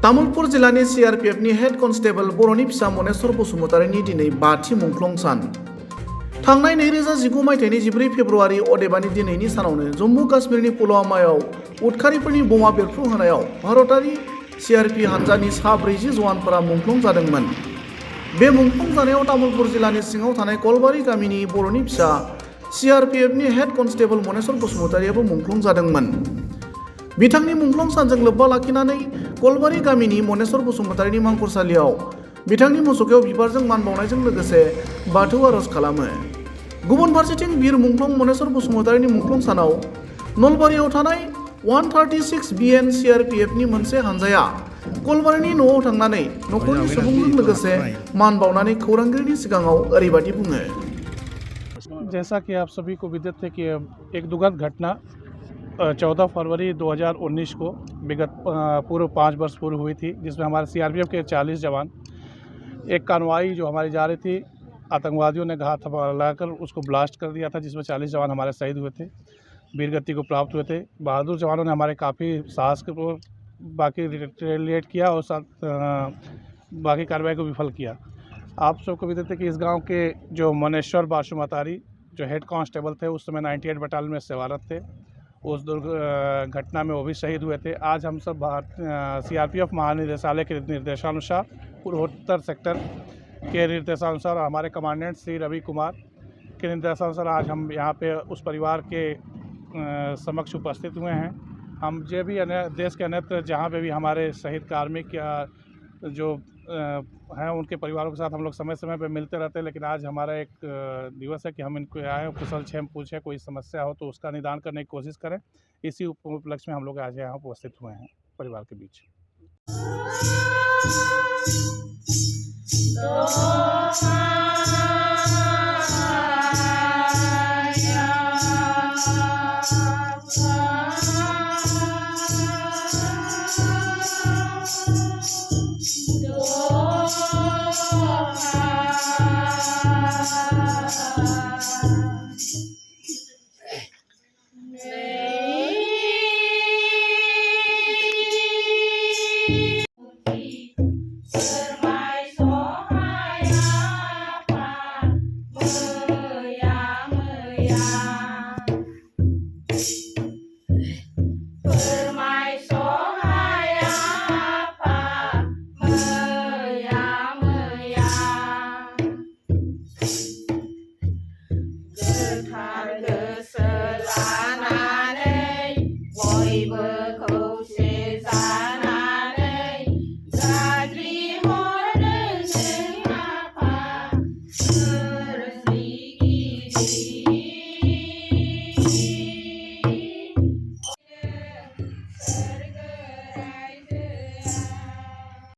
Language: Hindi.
तामुलपुर जिल्लानि CRPFनि हेड कन्स्टेबल बर'नि फिसा मनेस्वर बसुमतारीनि दिनै 5थि मुंख्लं सान। थांनाय 2019 मायथाइनि 14 फेब्रुआरि अदेबानि दिनैनि सानावनो जम्मु काश्मीरनि पुलवामायाव उदखारिफोरनि बमा बेरफ्रु होनायाव भारतारि CRP हान्जानि सा 40 जवानफोरा मुंख्लं जादोंमोन। बे मुंख्लं जानायाव तामुलपुर जिल्लानि सिङाव थानाय कलबारि गामिनि बर'नि फिसा CRPFनि हेड कन्स्टेबल मनेस्वर बसुमतारीयाबो मुंख्लं जादोंमोन। बिथांनि मुंख्लं सानजों लोब्बा लाखिनानै कलबारि गामिनि मनेस्वर बसुमतारीनि मांखरसालियाव बिथांनि मुसुखायाव बिबारजों मान बावनायजों लोगोसे बाथौ आरज खालामो। गुबुन फारसेथिं बिर मुंख्लं मनेस्वर बसुमतारीनि मुंख्लं सानाव नलबारियाव थानाय 136 BN CRPFनि मोनसे हानजाया कलबारिनि न'आव थांनानै नखरनि सुबुंजों लोगोसे मान बावनानै खौरांगिरिनि सिगाङाव ओरैबायदि बुङो। जैसा कि आप सभी को विदित है कि एक दुखद घटना 14 फरवरी 2019 को विगत पूर्व 5 वर्ष पूर्व हुई थी, जिसमें हमारे CRPF के 40 जवान एक कानवाई जो हमारी जा रही थी, आतंकवादियों ने घात लगाकर उसको ब्लास्ट कर दिया था, जिसमें 40 जवान हमारे शहीद हुए थे, वीरगति को प्राप्त हुए थे। बहादुर जवानों ने हमारे काफ़ी साहस के बाकी रिटेलिएट किया और बाकी कार्रवाई को विफल किया। आप सबको विदित है कि इस गांव के जो मनेश्वर बसुमतारी जो हेड कांस्टेबल थे, उस समय 98 बटालियन में सेवारत थे। उस घटना में वो भी शहीद हुए थे। आज हम सब CRPF महानिदेशालय के निर्देशानुसार पूर्वोत्तर सेक्टर के निर्देशानुसार हमारे कमांडेंट श्री रवि कुमार के निर्देशानुसार आज हम यहाँ पे उस परिवार के समक्ष उपस्थित हुए हैं। हम जो भी देश के अन्यत्र जहाँ पे भी हमारे शहीद कार्मिक या जो हैं उनके परिवारों के साथ हम लोग समय समय पे मिलते रहते हैं, लेकिन आज हमारा एक दिवस है कि हम इनको आए कुशल क्षेम पूछे, कोई समस्या हो तो उसका निदान करने की कोशिश करें। इसी उपलक्ष्य में हम लोग आज यहाँ उपस्थित हुए हैं परिवार के बीच।